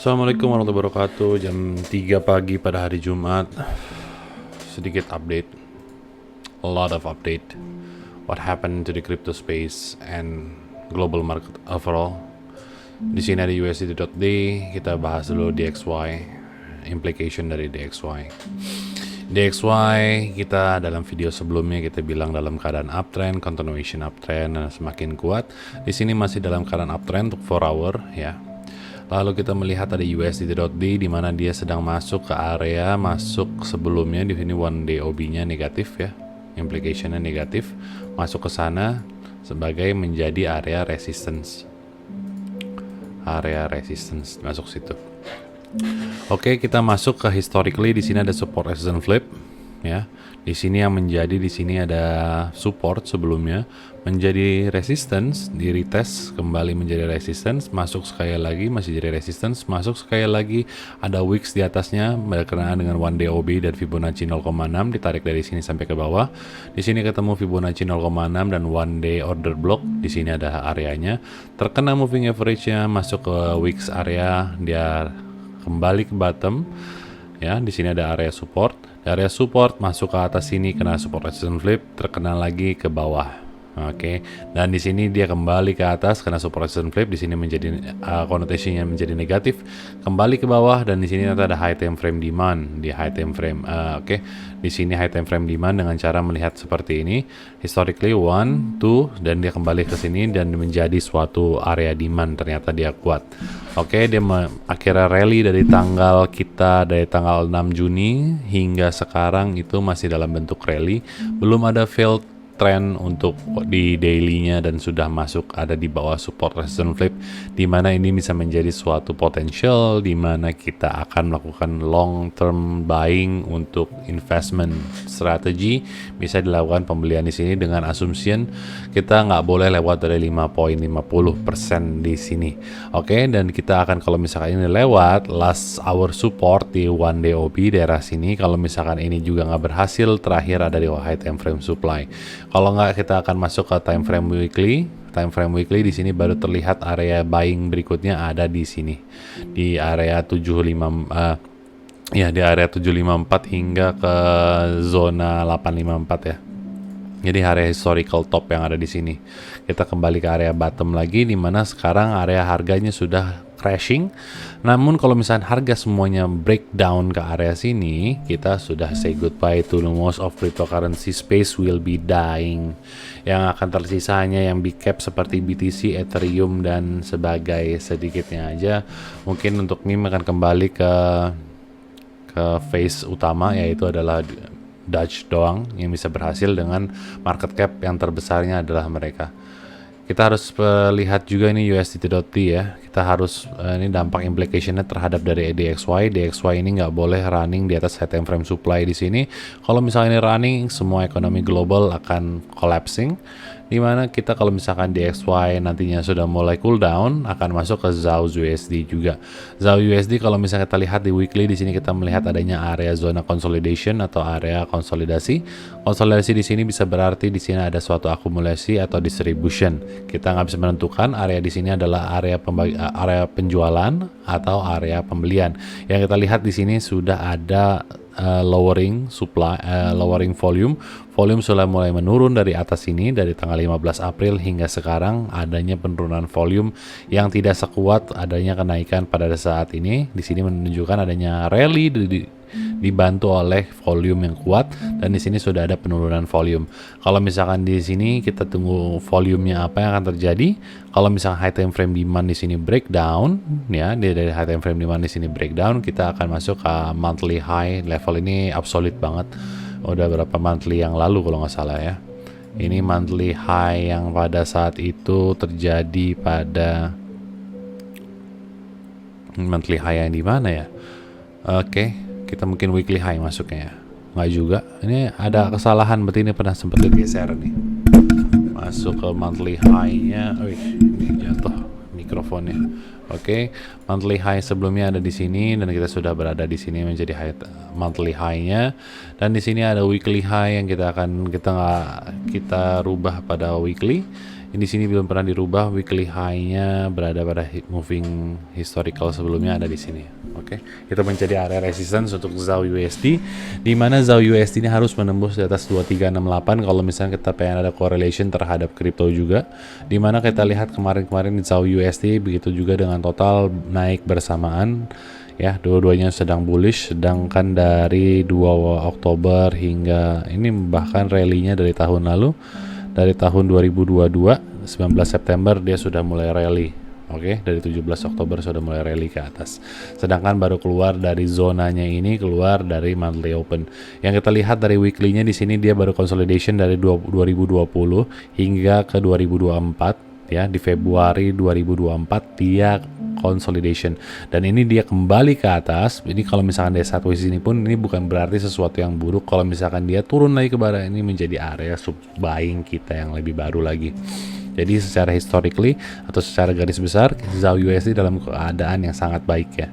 Assalamualaikum warahmatullahi wabarakatuh. Jam 3 pagi pada hari Jumat. Sedikit update. A lot of update. What happened to the crypto space and global market overall. Di sini ada USDT. Kita bahas dulu DXY. Implication dari DXY. DXY kita dalam video sebelumnya kita bilang dalam keadaan uptrend, continuation uptrend dan semakin kuat. Di sini masih dalam keadaan uptrend untuk 4 hour ya. Lalu kita melihat ada USDT.D di mana dia sedang masuk ke area masuk sebelumnya. Di sini one day OB-nya negatif ya, implication-nya negatif, masuk ke sana sebagai menjadi area resistance. Area resistance masuk situ. Oke, kita masuk ke historically. Di sini ada support resistance flip ya. Di sini yang menjadi di sini ada support sebelumnya menjadi resistance, di retest kembali menjadi resistance, masuk sekali lagi masih jadi resistance, masuk sekali lagi ada wicks di atasnya berkenaan dengan one day OB dan Fibonacci 0,6 ditarik dari sini sampai ke bawah. Di sini ketemu Fibonacci 0,6 dan one day order block. Di sini ada areanya. Terkena moving average-nya masuk ke wicks area, dia kembali ke bottom. Ya, di sini ada area support. Area support masuk ke atas sini kena support resistance flip, terkena lagi ke bawah. Oke, dan di sini dia kembali ke atas karena support resistance flip. Di sini menjadi konotasinya menjadi negatif, kembali ke bawah dan di sini ternyata ada high time frame demand di high time frame. Oke, di sini high time frame demand dengan cara melihat seperti ini, historically 1, 2 dan dia kembali ke sini dan menjadi suatu area demand. Ternyata dia kuat. Oke, dia akhirnya rally dari tanggal 6 Juni hingga sekarang itu masih dalam bentuk rally, belum ada failed trend untuk di daily-nya dan sudah masuk ada di bawah support resistance flip, di mana ini bisa menjadi suatu potential di mana kita akan melakukan long term buying untuk investment strategy. Bisa dilakukan pembelian di sini dengan assumption kita nggak boleh lewat dari 5.50% di sini. Oke, dan kita akan kalau misalkan ini lewat last hour support di one day OB daerah sini, kalau misalkan ini juga nggak berhasil, terakhir ada di high time frame supply. Kalau nggak, kita akan masuk ke time frame weekly. Time frame weekly di sini baru terlihat area buying berikutnya ada di sini di area 75 ya, di area 754 hingga ke zona 854 ya. Jadi area historical top yang ada di sini. Kita kembali ke area bottom lagi, di mana sekarang area harganya sudah crashing. Namun kalau misalnya harga semuanya breakdown ke area sini, kita sudah say goodbye to the most of cryptocurrency space will be dying. Yang akan tersisa hanya yang big cap seperti BTC, Ethereum dan sebagai sedikitnya aja. Mungkin untuk meme akan kembali ke phase utama, yaitu adalah Dutch doang yang bisa berhasil dengan market cap yang terbesarnya adalah mereka. Kita harus lihat juga ini USDT.T ya. Kita harus ini dampak implicationnya terhadap dari DXY. DXY ini nggak boleh running di atas high time frame supply di sini. Kalau misalnya ini running, semua ekonomi global akan collapsing. Dimana kita kalau misalkan DXY nantinya sudah mulai cool down, akan masuk ke ZAO USD juga. ZAO USD kalau misalnya kita lihat di weekly, di sini kita melihat adanya area zona consolidation atau area konsolidasi. Konsolidasi di sini bisa berarti di sini ada suatu akumulasi atau distribution. Kita nggak bisa menentukan area di sini adalah area penjualan atau area pembelian. Yang kita lihat di sini sudah ada lowering supply, lowering volume. Volume sudah mulai menurun dari atas ini dari tanggal 15 April hingga sekarang, adanya penurunan volume yang tidak sekuat adanya kenaikan pada saat ini. Di sini menunjukkan adanya rally dibantu oleh volume yang kuat, dan di sini sudah ada penurunan volume. Kalau misalkan di sini kita tunggu volumenya apa yang akan terjadi. Kalau misalkan high time frame demand di sini breakdown ya, dari high time frame demand di sini breakdown, kita akan masuk ke monthly high. Level ini absolute banget. Udah berapa monthly yang lalu kalau nggak salah ya. Ini monthly high yang pada saat itu terjadi pada monthly high yang di mana ya? Oke, kita mungkin weekly high masuknya ya. Nggak juga. Ini ada kesalahan, berarti ini pernah sempat digeser nih. Masuk ke monthly high-nya. Ini jatuh mikrofonnya. Oke, monthly high sebelumnya ada di sini dan kita sudah berada di sini menjadi monthly high-nya. Dan di sini ada weekly high yang kita rubah pada weekly. Di sini belum pernah dirubah, weekly high-nya berada pada moving historical sebelumnya ada di sini. Oke, itu menjadi area resistance untuk ZAU USD, di mana ZAU USD ini harus menembus di atas 2368 kalau misalnya kita pengen ada correlation terhadap kripto juga, di mana kita lihat kemarin-kemarin di ZAU USD begitu juga dengan total naik bersamaan. Ya, dua-duanya sedang bullish, sedangkan dari 2 Oktober hingga ini bahkan rally-nya dari tahun lalu, dari tahun 2022 19 September dia sudah mulai rally. Oke, dari 17 Oktober sudah mulai rally ke atas. Sedangkan baru keluar dari zonanya ini, keluar dari monthly open. Yang kita lihat dari weekly-nya di sini dia baru consolidation dari 2020 hingga ke 2024 ya, di Februari 2024 dia consolidation, dan ini dia kembali ke atas. Ini kalau misalkan dia sideways ini pun ini bukan berarti sesuatu yang buruk. Kalau misalkan dia turun lagi ke bawah, ini menjadi area sub buying kita yang lebih baru lagi. Jadi secara historically atau secara garis besar ZAU USD dalam keadaan yang sangat baik ya.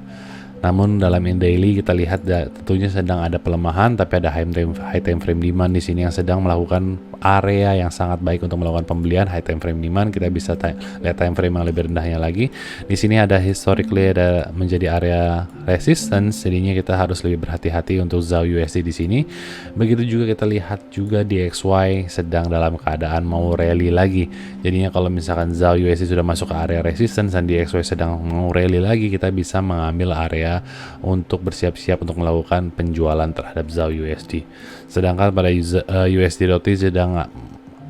Namun dalam daily kita lihat tentunya sedang ada pelemahan, tapi ada high time frame demand di sini yang sedang melakukan area yang sangat baik untuk melakukan pembelian. High time frame demand kita bisa lihat time frame yang lebih rendahnya lagi. Di sini ada historically ada menjadi area resistance, jadinya kita harus lebih berhati-hati untuk ZAU USD di sini. Begitu juga kita lihat juga di XY sedang dalam keadaan mau rally lagi. Jadinya kalau misalkan ZAU USD sudah masuk ke area resistance dan di XY sedang mau rally lagi, kita bisa mengambil area untuk bersiap-siap untuk melakukan penjualan terhadap ZAU USD. Sedangkan pada USD.T sedang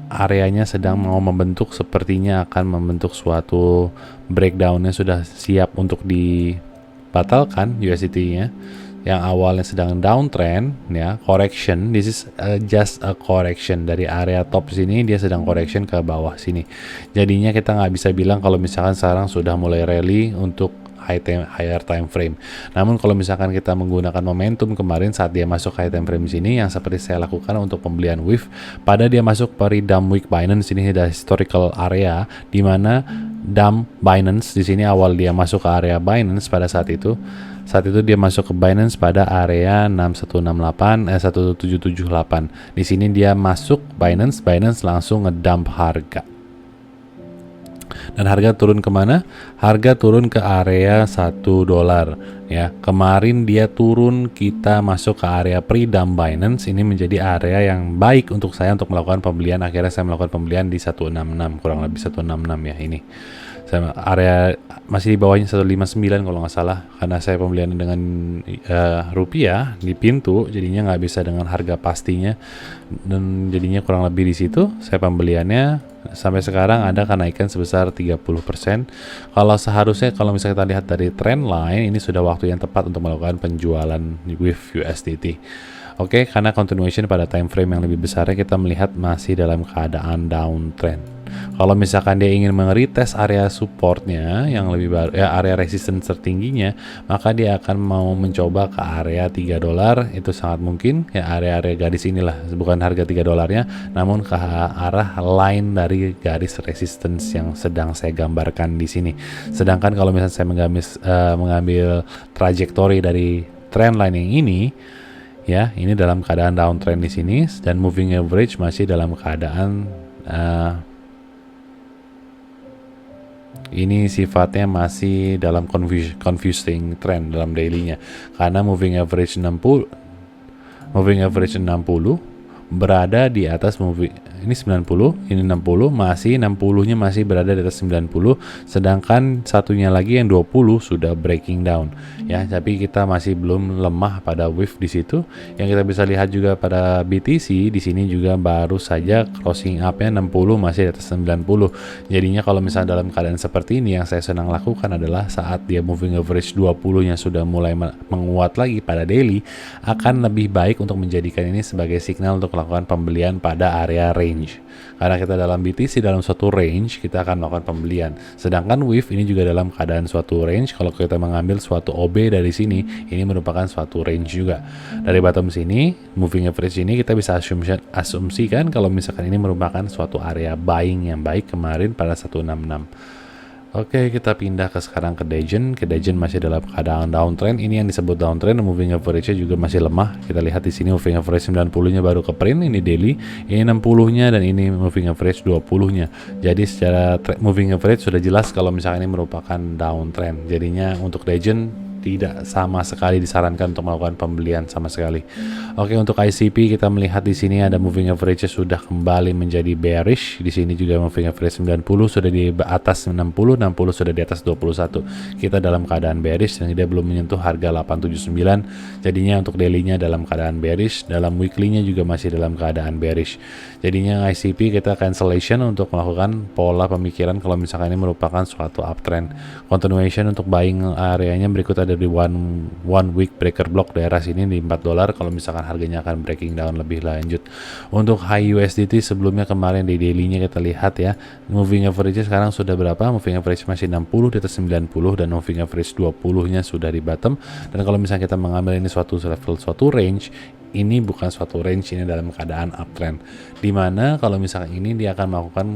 areanya sedang mau membentuk, sepertinya akan membentuk suatu breakdownnya sudah siap untuk dibatalkan USDT-nya yang awalnya sedang downtrend ya, correction. This is just a correction dari area top sini, dia sedang correction ke bawah sini. Jadinya kita nggak bisa bilang kalau misalkan sekarang sudah mulai rally untuk higher time frame. Namun kalau misalkan kita menggunakan momentum kemarin saat dia masuk high time frame sini, yang seperti saya lakukan untuk pembelian WIF pada dia masuk pada dump week Binance, ini ada historical area di mana dump Binance di sini awal dia masuk ke area Binance pada saat itu dia masuk ke Binance pada area 1778. Di sini dia masuk Binance langsung ngedump harga. Dan harga turun kemana? Harga turun ke area $1 ya. Kemarin dia turun, kita masuk ke area pre-dump Binance. Ini menjadi area yang baik untuk saya untuk melakukan pembelian. Akhirnya saya melakukan pembelian di 166, kurang lebih 166 ya ini. Saya area masih di bawahnya 159 kalau nggak salah, karena saya pembelian dengan rupiah di pintu, jadinya nggak bisa dengan harga pastinya, dan jadinya kurang lebih di situ saya pembeliannya. Sampai sekarang ada kenaikan sebesar 30%. Kalau seharusnya kalau misalnya kita lihat dari trend line, ini sudah waktu yang tepat untuk melakukan penjualan WIF USDT. Oke, karena continuation pada time frame yang lebih besarnya kita melihat masih dalam keadaan downtrend. Kalau misalkan dia ingin mengetes area supportnya yang lebih baru, ya area resistance tertingginya, maka dia akan mau mencoba ke area $3. Itu sangat mungkin ya, area-area garis inilah, bukan harga $3-nya, namun ke arah line dari garis resistance yang sedang saya gambarkan di sini. Sedangkan kalau misalnya saya mengambil trajektori dari trend line yang ini, ya ini dalam keadaan downtrend di sini, dan moving average masih dalam keadaan ini sifatnya masih dalam confusing trend dalam dailynya, karena moving average 60 berada di atas ini 90, ini 60, masih 60-nya masih berada di atas 90, sedangkan satunya lagi yang 20 sudah breaking down ya, tapi kita masih belum lemah pada WIF di situ. Yang kita bisa lihat juga pada BTC di sini juga baru saja closing up-nya 60, masih di atas 90. Jadinya kalau misalnya dalam keadaan seperti ini, yang saya senang lakukan adalah saat dia moving average 20-nya sudah mulai menguat lagi pada daily, akan lebih baik untuk menjadikan ini sebagai signal untuk melakukan pembelian pada area range. Karena kita dalam BTC dalam suatu range, kita akan melakukan pembelian. Sedangkan WIF ini juga dalam keadaan suatu range. Kalau kita mengambil suatu OB dari sini, ini merupakan suatu range juga. Dari bottom sini, moving average ini kita bisa asumsikan kalau misalkan ini merupakan suatu area buying yang baik kemarin pada 166. Oke, kita pindah sekarang ke Degen. Masih dalam keadaan downtrend. Ini yang disebut downtrend. Moving average-nya juga masih lemah. Kita lihat di sini moving average 90-nya baru ke print. Ini daily. Ini 60-nya dan ini moving average 20-nya. Jadi secara moving average sudah jelas kalau misalnya ini merupakan downtrend. Jadinya untuk Degen tidak sama sekali disarankan untuk melakukan pembelian sama sekali. Oke, untuk ICP kita melihat di sini ada moving average sudah kembali menjadi bearish. Di sini juga moving average 90 sudah di atas 60 sudah di atas 21. Kita dalam keadaan bearish dan dia belum menyentuh harga 879. Jadinya untuk daily-nya dalam keadaan bearish, dalam weekly-nya juga masih dalam keadaan bearish. Jadinya ICP kita cancellation untuk melakukan pola pemikiran kalau misalkan ini merupakan suatu uptrend. Continuation untuk buying areanya berikut ada di one week breaker block daerah sini di $4 kalau misalkan harganya akan breaking down lebih lanjut. Untuk high USDT sebelumnya kemarin di daily-nya kita lihat ya, moving average sekarang sudah berapa? Moving average masih 60 di atas 90 dan moving average 20-nya sudah di bottom. Dan kalau misalnya kita mengambil ini suatu level, suatu range, ini bukan suatu range, ini dalam keadaan uptrend. Dimana kalau misalkan ini dia akan melakukan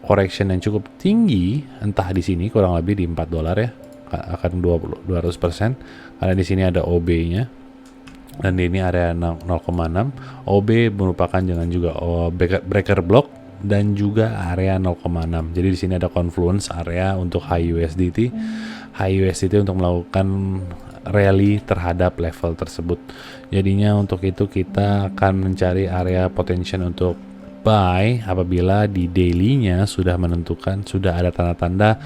correction yang cukup tinggi, entah di sini kurang lebih di $4 ya, akan 200%, karena di sini ada OB-nya dan ini area 0,6. OB merupakan jangan juga breaker block dan juga area 0,6. Jadi di sini ada confluence area untuk high USDT untuk melakukan rally terhadap level tersebut. Jadinya untuk itu kita akan mencari area potential untuk buy apabila di daily-nya sudah menentukan, sudah ada tanda-tanda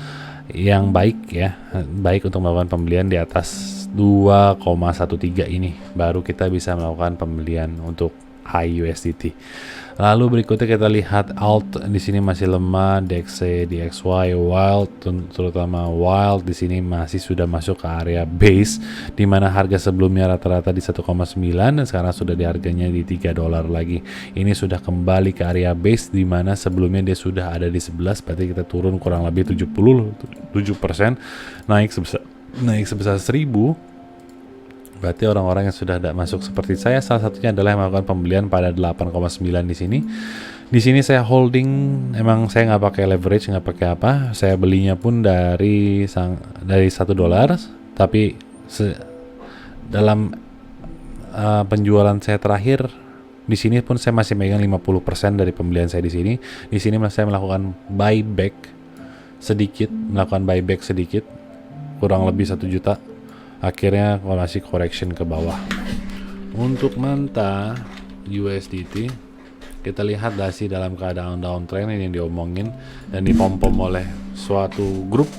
yang baik ya, baik untuk melakukan pembelian di atas 2,13 ini, baru kita bisa melakukan pembelian untuk high USDT. Lalu berikutnya kita lihat alt, di sini masih lemah, DXY, DXY, Wild, terutama Wild di sini masih sudah masuk ke area base, di mana harga sebelumnya rata-rata di 1,9 dan sekarang sudah di harganya di $3 lagi. Ini sudah kembali ke area base, di mana sebelumnya dia sudah ada di 11, berarti kita turun kurang lebih 77%, naik sebesar 1000. Berarti orang-orang yang sudah tidak masuk seperti saya, salah satunya adalah yang melakukan pembelian pada 8,9 di sini. Di sini saya holding, emang saya nggak pakai leverage, nggak pakai apa. Saya belinya pun dari $1, tapi dalam penjualan saya terakhir di sini pun saya masih megang 50% dari pembelian saya di sini. Di sini saya melakukan buyback sedikit, kurang lebih 1 juta. Akhirnya masih correction ke bawah. Untuk Manta USDT kita lihat masih dalam keadaan downtrend, ini yang diomongin dan dipom-pom oleh suatu grup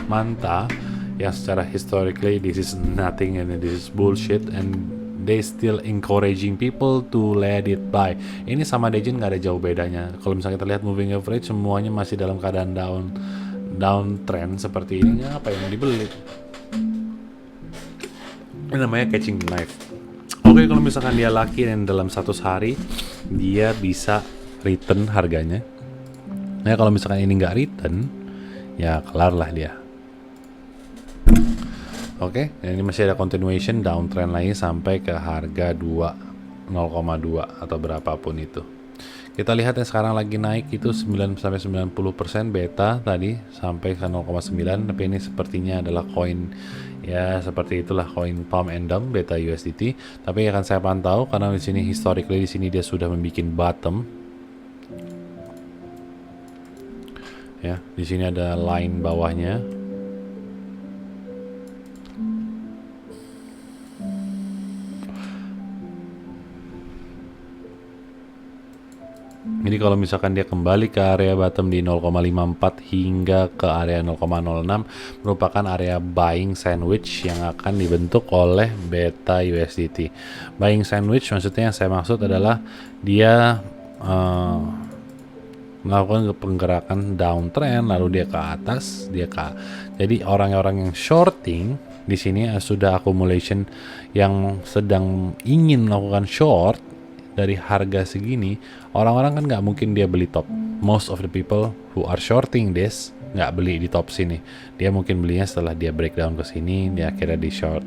Manta yang secara historically this is nothing and this is bullshit and they still encouraging people to let it buy. Ini sama Degen nggak ada jauh bedanya. Kalau misalnya kita lihat moving average semuanya masih dalam keadaan downtrend seperti ini, apa yang dibeli? Ini namanya catching the knife. Oke, kalau misalkan dia lucky dan dalam 100 hari dia bisa return harganya. Nah, kalau misalkan ini nggak return, ya kelar lah dia. Oke, ini masih ada continuation downtrend lagi sampai ke harga 0,2 atau berapapun itu. Kita lihat yang sekarang lagi naik itu 9-90% beta tadi sampai ke 0,9, tapi ini sepertinya adalah koin ya seperti itulah, koin pump and dump beta USDT. Tapi akan saya pantau karena di sini historically di sini dia sudah membuat bottom. Ya, di sini ada line bawahnya. Jadi kalau misalkan dia kembali ke area bottom di 0,54 hingga ke area 0,06 merupakan area buying sandwich yang akan dibentuk oleh beta USDT. Buying sandwich maksudnya yang saya maksud adalah dia melakukan penggerakan downtrend lalu dia ke atas, jadi orang-orang yang shorting di sini sudah accumulation yang sedang ingin melakukan short dari harga segini, orang-orang kan nggak mungkin dia beli top. Most of the people who are shorting this nggak beli di top sini. Dia mungkin belinya setelah dia breakdown ke sini, dia akhirnya di short,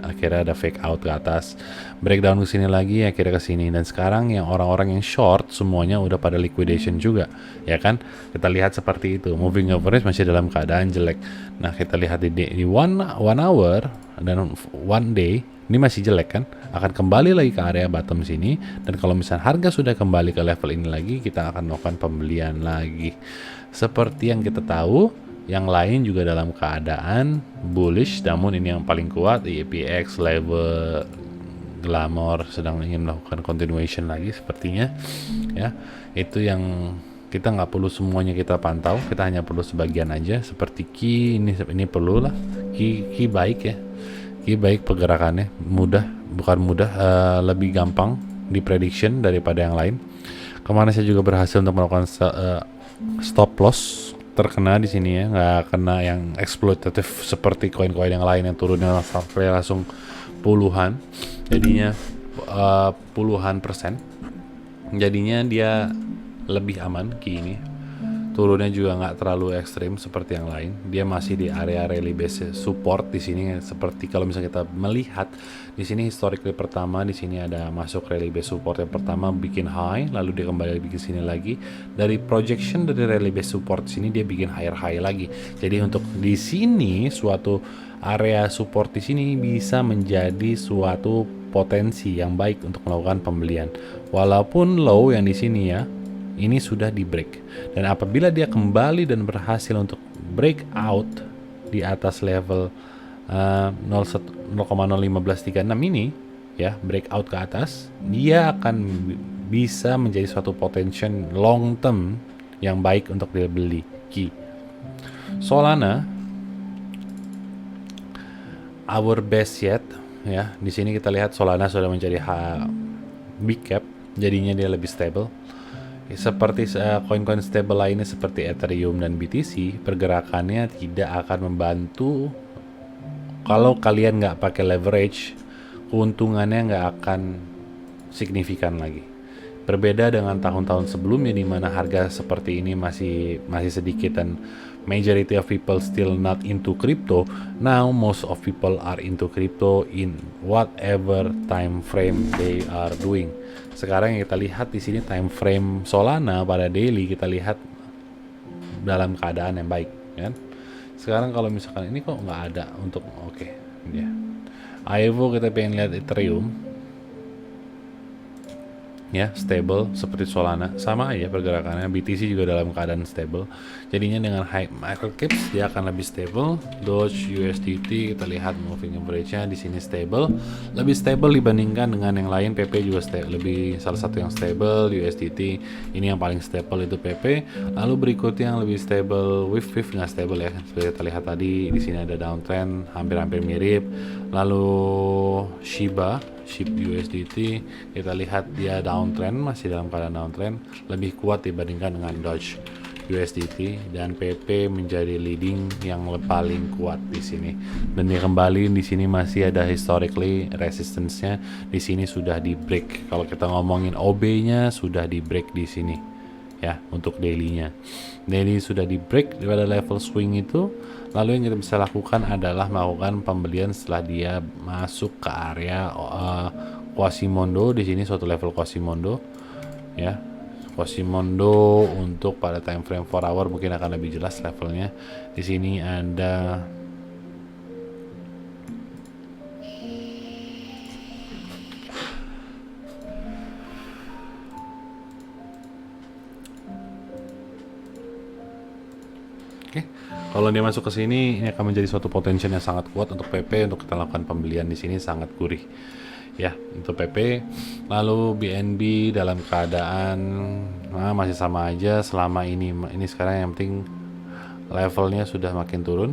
akhirnya ada fake out ke atas, breakdown ke sini lagi, akhirnya ke sini. Dan sekarang yang orang-orang yang short semuanya udah pada liquidation juga, ya kan? Kita lihat seperti itu. Moving average masih dalam keadaan jelek. Nah, kita lihat di one hour dan one day ini masih jelek kan, akan kembali lagi ke area bottom sini, dan kalau misalnya harga sudah kembali ke level ini lagi, kita akan melakukan pembelian lagi. Seperti yang kita tahu, yang lain juga dalam keadaan bullish, namun ini yang paling kuat, EPX, level, Glamour sedang ingin melakukan continuation lagi sepertinya, ya. Itu yang kita nggak perlu semuanya kita pantau, kita hanya perlu sebagian aja. Seperti Ki ini perlu lah, Ki baik ya. Ki baik pergerakannya, bukan mudah, lebih gampang di prediction daripada yang lain. Kemarin saya juga berhasil untuk melakukan stop loss terkena di sini ya, nggak kena yang eksploitatif seperti koin-koin yang lain yang turunnya sampai langsung puluhan, jadinya puluhan persen. Jadinya dia lebih aman Ki ini. Turunnya juga nggak terlalu ekstrim seperti yang lain. Dia masih di area rally base support di sini. Seperti kalau misalnya kita melihat di sini historically pertama, di sini ada masuk rally base support yang pertama bikin high, lalu dia kembali bikin sini lagi. Dari projection dari rally base support sini dia bikin higher high lagi. Jadi untuk di sini suatu area support di sini bisa menjadi suatu potensi yang baik untuk melakukan pembelian. Walaupun low yang di sini ya, ini sudah di break, dan apabila dia kembali dan berhasil untuk break out di atas level 0,01536 ini ya, breakout ke atas, dia akan bisa menjadi suatu potential long term yang baik untuk dia beli Ki. Solana our best yet ya. Di sini kita lihat Solana sudah menjadi big cap, jadinya dia lebih stable. Seperti koin-koin stable lainnya seperti Ethereum dan BTC, pergerakannya tidak akan membantu kalau kalian nggak pakai leverage. Keuntungannya nggak akan signifikan lagi. Berbeda dengan tahun-tahun sebelumnya di mana harga seperti ini masih sedikit dan majority of people still not into crypto. Now most of people are into crypto in whatever time frame they are doing. Sekarang yang kita lihat di sini time frame Solana pada daily, kita lihat dalam keadaan yang baik, kan? Sekarang kalau misalkan ini kok nggak ada untuk ya. Aevo kita pengen lihat Ethereum ya, stable seperti Solana, sama aja pergerakannya. BTC juga dalam keadaan stable, jadinya dengan high market caps dia akan lebih stable. Doge, USDT kita lihat moving average-nya di sini stable, lebih stable dibandingkan dengan yang lain. PP juga lebih salah satu yang stable. USDT ini yang paling stable itu PP. Lalu berikutnya yang lebih stable WIF nggak stable ya, seperti kita lihat tadi di sini ada downtrend hampir mirip. Lalu SHIB USDT kita lihat dia downtrend, masih dalam keadaan downtrend, lebih kuat dibandingkan dengan Doge USDT, dan PP menjadi leading yang paling kuat di sini. Dan dia kembali di sini masih ada historically resistance-nya di sini sudah di break. Kalau kita ngomongin OB-nya sudah di break di sini ya. Untuk daily-nya, daily sudah di break pada level swing itu. Lalu yang kita bisa lakukan adalah melakukan pembelian setelah dia masuk ke area Quasimodo. Di sini suatu level Quasimodo ya. Quasimodo untuk pada time frame 4 hour mungkin akan lebih jelas levelnya. Di sini ada kalau dia masuk ke sini, ini akan menjadi suatu potensi yang sangat kuat untuk PP untuk kita lakukan pembelian di sini, sangat gurih ya untuk PP. Lalu BNB dalam keadaan masih sama aja selama ini sekarang. Yang penting levelnya sudah makin turun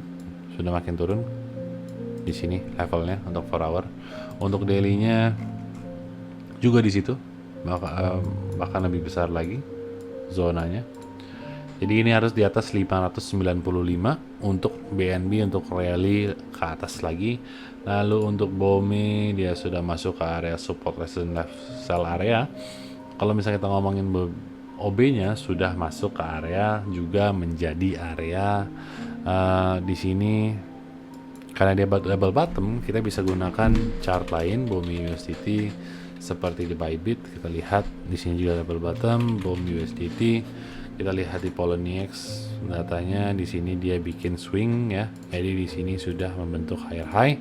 di sini levelnya untuk 4 hour. Untuk daily-nya juga di situ bahkan lebih besar lagi zonanya. Jadi ini harus di atas 595 untuk BNB untuk rally ke atas lagi. Lalu untuk BOME dia sudah masuk ke area support resistance sell area. Kalau misalnya kita ngomongin OB-nya sudah masuk ke area juga menjadi area di sini. Karena dia double bottom, kita bisa gunakan chart lain BOMI USDT seperti di Bybit. Kita lihat di sini juga double bottom BOMI USDT. Kita lihat di Poloniex datanya, di sini dia bikin swing ya. Jadi di sini sudah membentuk higher high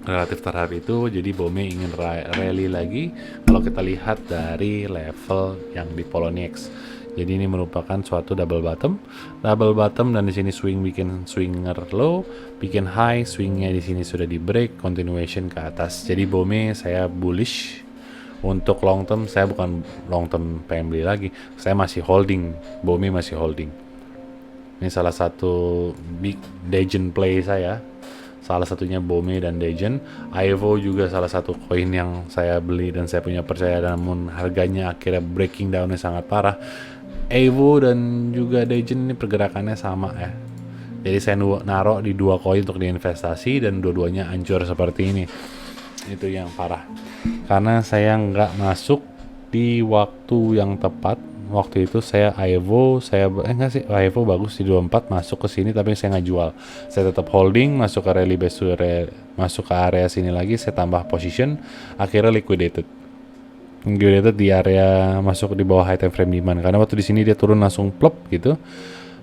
relatif terhadap itu. Jadi BOMI ingin rally lagi kalau kita lihat dari level yang di Poloniex. Jadi ini merupakan suatu double bottom dan di sini swing bikin swinger low, bikin high, swingnya di sini sudah di break, continuation ke atas. Jadi BOMI saya bullish. Untuk long term saya bukan long term pengen beli lagi, saya masih holding, BOMI masih holding. Ini salah satu big Degen play saya. Salah satunya BOMI dan Degen. Ivo juga salah satu koin yang saya beli dan saya punya percaya, namun harganya akhirnya breaking downnya sangat parah. Evo dan juga Degen ini pergerakannya sama ya. Jadi saya naruh di dua koin untuk diinvestasi dan dua-duanya hancur seperti ini. Itu yang parah. Karena saya nggak masuk di waktu yang tepat. Waktu itu saya Evo, Evo bagus di 24 masuk ke sini tapi saya nggak jual. Saya tetap holding, masuk ke rally base, masuk ke area sini lagi, saya tambah position, akhirnya liquidated di area masuk di bawah high time frame demand, karena waktu di sini dia turun langsung plop gitu.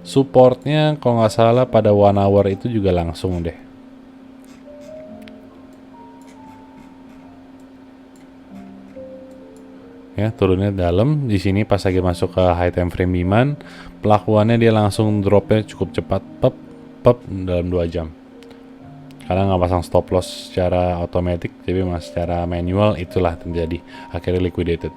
Supportnya kalau nggak salah pada 1 hour itu juga langsung deh. Ya, turunnya dalam di sini pas lagi masuk ke high time frame demand, pelakuannya dia langsung dropnya cukup cepat, pop dalam 2 jam. Karena nggak pasang stop loss secara otomatis, tapi mas secara manual, itulah terjadi. Akhirnya liquidated.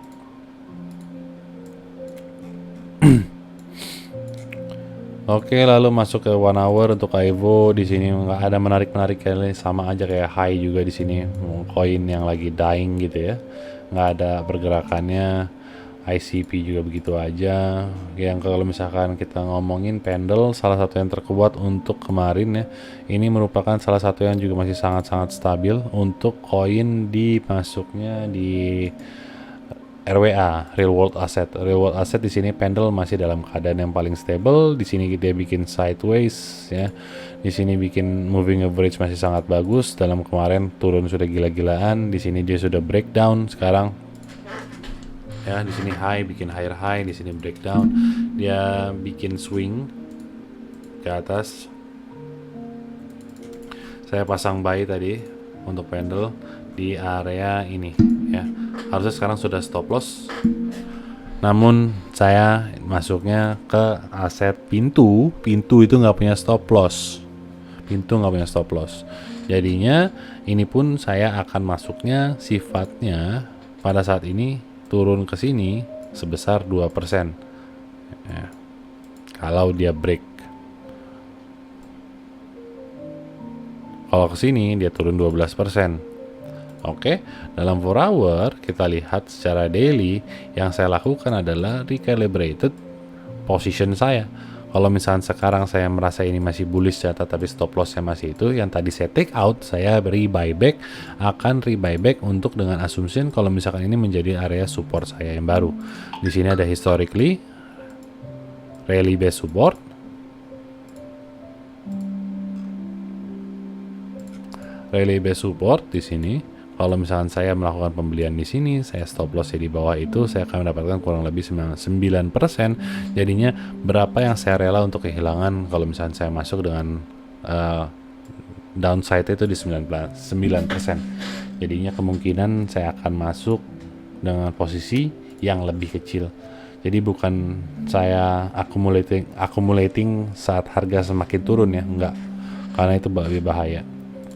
Oke, lalu masuk ke 1 hour untuk Evo. Di sini nggak ada menarik kali, sama aja kayak high juga di sini. Koin yang lagi dying gitu ya, nggak ada pergerakannya. ICP juga begitu aja. Yang kalau misalkan kita ngomongin Pendle, salah satu yang terkuat untuk kemarin ya, ini merupakan salah satu yang juga masih sangat-sangat stabil untuk koin dimasuknya di RWA, Real World Asset. Real World Asset di sini Pendle masih dalam keadaan yang paling stable. Di sini dia bikin sideways ya. Di sini bikin moving average masih sangat bagus. Dalam kemarin turun sudah gila-gilaan. Di sini dia sudah breakdown sekarang. Ya, di sini high, bikin higher high, di sini breakdown, dia bikin swing ke atas. Saya pasang buy tadi untuk Pendle di area ini ya. Harusnya sekarang sudah stop loss. Namun saya masuknya ke aset pintu itu nggak punya stop loss. Jadinya ini pun saya akan masuknya sifatnya pada saat ini turun ke sini sebesar 2%. Ya. Kalau dia break. Kalau ke sini dia turun 12%. Oke, dalam 4 hour kita lihat secara daily yang saya lakukan adalah recalibrated position saya. Kalau misalnya sekarang saya merasa ini masih bullish data tapi stop loss saya masih itu, yang tadi saya take out, saya beri buyback, akan rebuyback untuk dengan assumption kalau misalkan ini menjadi area support saya yang baru. Di sini ada historically rally base support. Rally base support di sini. Kalau misalkan saya melakukan pembelian di sini, saya stop loss di bawah itu, saya akan mendapatkan kurang lebih 9%. Jadinya berapa yang saya rela untuk kehilangan kalau misalkan saya masuk dengan downside itu di 9%. Jadinya kemungkinan saya akan masuk dengan posisi yang lebih kecil. Jadi bukan saya accumulating saat harga semakin turun ya, enggak. Karena itu lebih bahaya.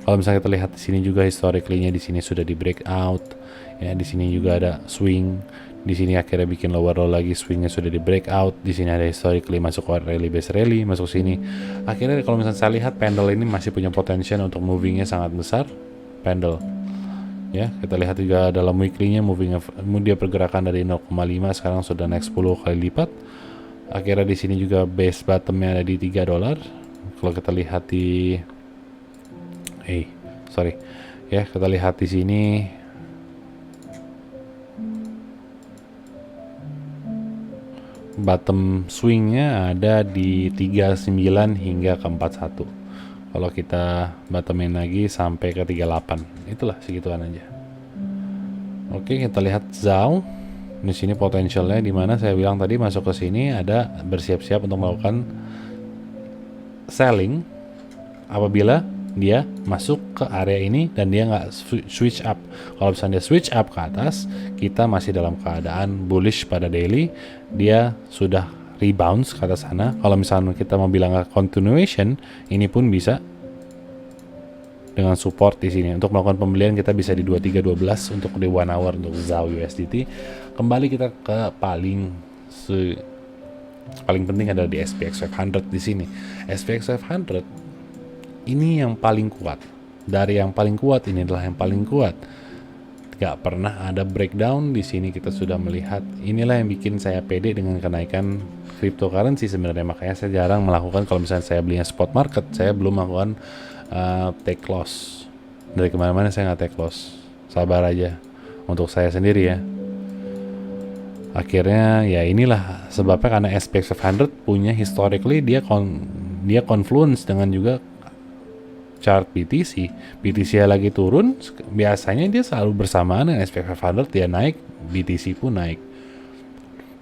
Kalau misalnya kita lihat di sini juga historically-nya di sini sudah di breakout, ya di sini juga ada swing, di sini akhirnya bikin lower low lagi, swingnya sudah di breakout, di sini ada historically masuk ke rally base rally, masuk sini. Akhirnya kalau misalnya saya lihat Pendle ini masih punya potensial untuk movingnya sangat besar, Pendle. Ya, kita lihat juga dalam weekly-nya dia pergerakan dari 0,5 sekarang sudah naik 10 kali lipat. Akhirnya di sini juga base bottom-nya ada di $3. Kalau kita lihat di kita lihat di sini bottom swingnya ada di 39 hingga ke 41. Kalau kita bottomin lagi sampai ke 38, itulah segituan aja. Oke, kita lihat Zhao. Di sini potensialnya di mana saya bilang tadi masuk ke sini ada bersiap-siap untuk melakukan selling apabila dia masuk ke area ini dan dia nggak switch up. Kalau misalnya dia switch up ke atas, kita masih dalam keadaan bullish pada daily. Dia sudah rebounds ke atas sana. Kalau misalnya kita mau bilang continuation, ini pun bisa dengan support di sini. Untuk melakukan pembelian kita bisa di 2312 untuk di 1 hour untuk Zhao USDT. Kembali kita ke paling penting adalah di SPX 500 di sini. SPX 500 ini yang paling kuat. Dari yang paling kuat ini adalah yang paling kuat. Gak pernah ada breakdown di sini. Kita sudah melihat. Inilah yang bikin saya pede dengan kenaikan cryptocurrency sebenarnya. Makanya saya jarang melakukan, kalau misalnya saya belinya spot market, saya belum melakukan take loss. Dari kemana-mana saya nggak take loss. Sabar aja untuk saya sendiri ya. Akhirnya ya inilah sebabnya, karena SPX 500 punya historically dia confluence dengan juga chart BTC. BTC lagi turun, biasanya dia selalu bersamaan dengan SPX 500, dia naik, BTC pun naik.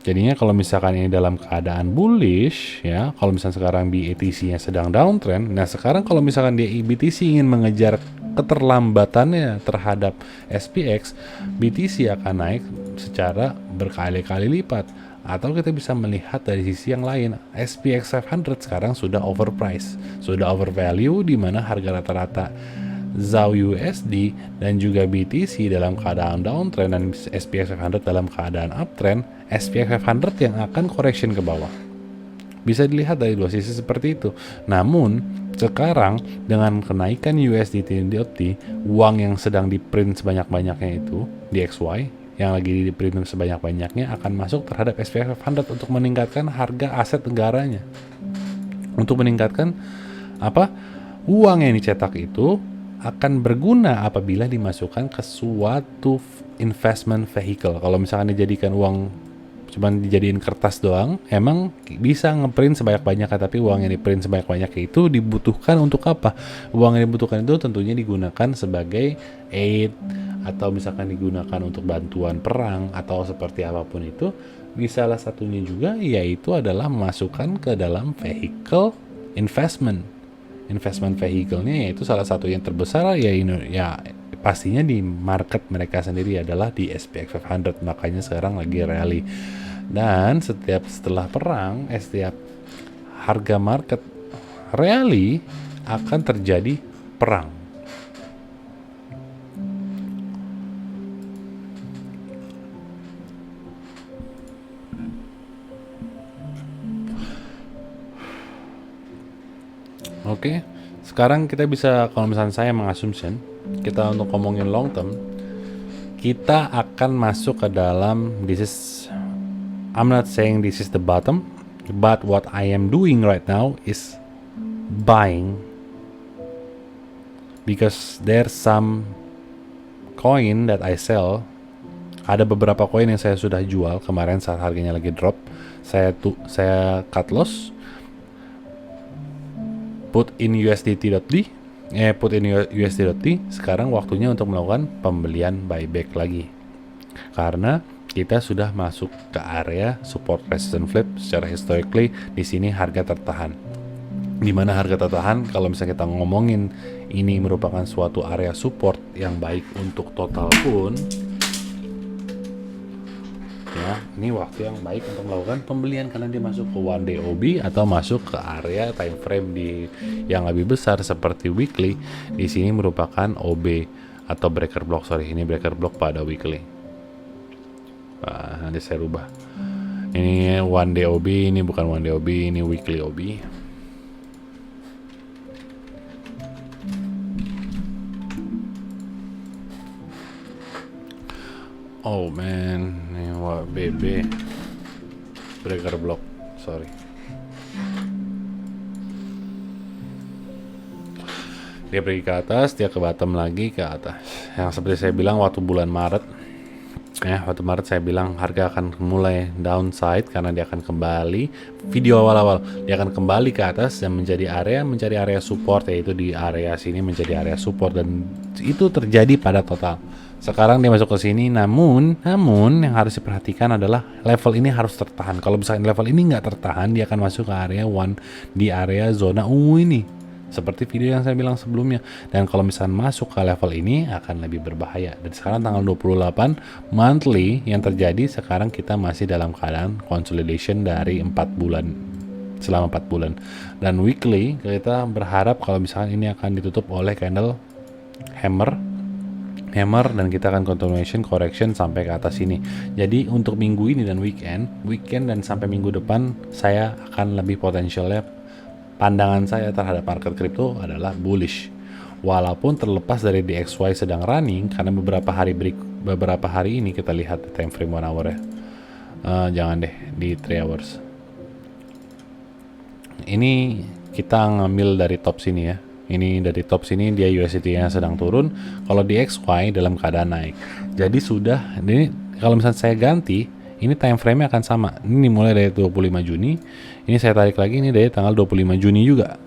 Jadinya kalau misalkan ini dalam keadaan bullish ya, kalau misalkan sekarang BTC-nya sedang downtrend, nah sekarang kalau misalkan dia BTC ingin mengejar keterlambatannya terhadap SPX, BTC akan naik secara berkali-kali lipat. Atau kita bisa melihat dari sisi yang lain, SPX 500 sekarang sudah overpriced, sudah overvalue, di mana harga rata-rata Zhao USD dan juga BTC dalam keadaan downtrend dan SPX 500 dalam keadaan uptrend. SPX 500 yang akan correction ke bawah. Bisa dilihat dari dua sisi seperti itu. Namun sekarang dengan kenaikan USDT, uang yang sedang diprint sebanyak-banyaknya itu DXY yang lagi di-print sebanyak-banyaknya akan masuk terhadap SPX 500 untuk meningkatkan harga aset negaranya. Untuk meningkatkan uang yang dicetak itu akan berguna apabila dimasukkan ke suatu investment vehicle. Kalau misalkan dijadikan uang cuman dijadiin kertas doang, emang bisa ngeprint sebanyak-banyaknya, tapi uang yang diprint sebanyak-banyaknya itu dibutuhkan untuk apa? Uang yang dibutuhkan itu tentunya digunakan sebagai aid, atau misalkan digunakan untuk bantuan perang, atau seperti apapun itu. Bisa salah satunya juga yaitu adalah masukkan ke dalam vehicle investment vehicle-nya, yaitu salah satu yang terbesar ya pastinya di market mereka sendiri adalah di SPX 500. Makanya sekarang lagi rally, dan setelah perang, setiap harga market rally akan terjadi perang. Oke, sekarang kita bisa, kalau misalnya saya mengasumsikan, kita untuk ngomongin long term, kita akan masuk ke dalam I'm not saying this is the bottom, but what I am doing right now is buying, because there's some coin that I sell. Ada beberapa koin yang saya sudah jual kemarin saat harganya lagi drop. Saya cut loss, put in USDT.D. Sekarang waktunya untuk melakukan pembelian buyback lagi, karena kita sudah masuk ke area support resistance flip. Secara historically di sini harga tertahan. Di mana harga tertahan, kalau misalnya kita ngomongin ini merupakan suatu area support yang baik untuk total pun, ya ini waktu yang baik untuk melakukan pembelian, karena dia masuk ke one day OB atau masuk ke area time frame yang lebih besar seperti weekly. Di sini merupakan OB atau breaker block, ini breaker block pada weekly. Nanti saya rubah. Ini one day OB, ini bukan one day OB, ini weekly OB. Oh man, ini BB breaker block, sorry. Dia pergi ke atas, dia ke bottom lagi ke atas. Yang seperti saya bilang waktu bulan Maret, Ya, waktu Maret saya bilang harga akan mulai downside karena dia akan kembali, video awal-awal dia akan kembali ke atas dan mencari area support, yaitu di area sini menjadi area support, dan itu terjadi pada total. Sekarang dia masuk ke sini, namun yang harus diperhatikan adalah level ini harus tertahan. Kalau misalnya level ini nggak tertahan, dia akan masuk ke area one, di area zona ungu ini, seperti video yang saya bilang sebelumnya. Dan kalau misalnya masuk ke level ini akan lebih berbahaya. Dan sekarang tanggal 28 monthly yang terjadi, sekarang kita masih dalam keadaan consolidation dari 4 bulan, selama 4 bulan. Dan weekly kita berharap kalau misalnya ini akan ditutup oleh candle hammer, dan kita akan continuation correction sampai ke atas ini. Jadi untuk minggu ini dan weekend dan sampai minggu depan, saya akan lebih potensialnya, pandangan saya terhadap market crypto adalah bullish. Walaupun terlepas dari DXY sedang running, karena beberapa hari ini kita lihat time frame 1 hour ya. Jangan deh di 3 hours. Ini kita ngambil dari top sini ya. Ini dari top sini dia USDT-nya sedang turun. Kalau DXY dalam keadaan naik. Jadi sudah, ini kalau misalnya saya ganti, ini time frame-nya akan sama. Ini mulai dari 25 Juni. Ini saya tarik lagi, ini dari tanggal 25 Juni juga.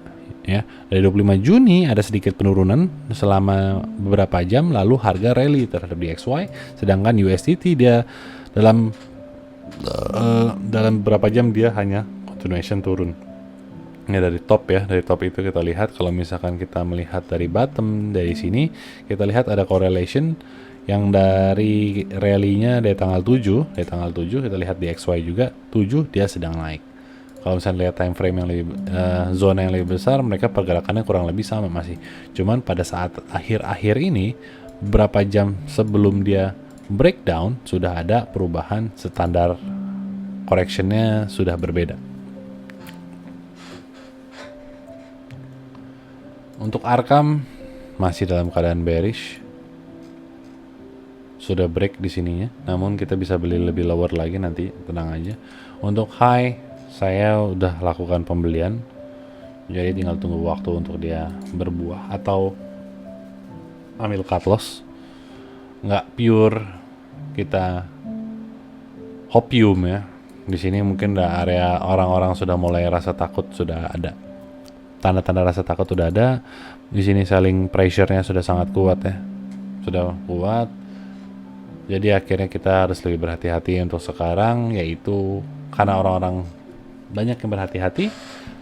Ya, dari 25 Juni ada sedikit penurunan selama beberapa jam, lalu harga rally terhadap DXY, sedangkan USDT dia dalam beberapa jam dia hanya continuation turun. Ini dari top ya, dari top itu kita lihat, kalau misalkan kita melihat dari bottom dari sini, kita lihat ada correlation yang dari rally-nya dari tanggal 7, kita lihat di XY juga 7 dia sedang naik. Kalau misalnya lihat time frame yang lebih zona yang lebih besar, mereka pergerakannya kurang lebih sama masih. Cuman pada saat akhir-akhir ini, beberapa jam sebelum dia breakdown, sudah ada perubahan, standar correction-nya sudah berbeda. Untuk Arkham masih dalam keadaan bearish. Sudah break di sininya, namun kita bisa beli lebih lower lagi nanti, tenang aja. Untuk high saya udah lakukan pembelian, jadi tinggal tunggu waktu untuk dia berbuah atau ambil cut loss. Nggak pure kita hopium ya. Di sini mungkin udah area orang-orang sudah mulai rasa takut, sudah ada tanda-tanda rasa takut sudah ada. Di sini selling pressure-nya sudah sangat kuat ya, sudah kuat. Jadi akhirnya kita harus lebih berhati-hati untuk sekarang, yaitu karena orang-orang banyak yang berhati-hati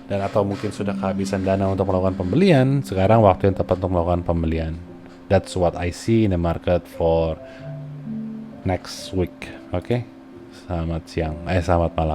dan atau mungkin sudah kehabisan dana untuk melakukan pembelian. Sekarang waktu yang tepat untuk melakukan pembelian. That's what I see in the market for next week. Oke. Selamat siang, selamat malam.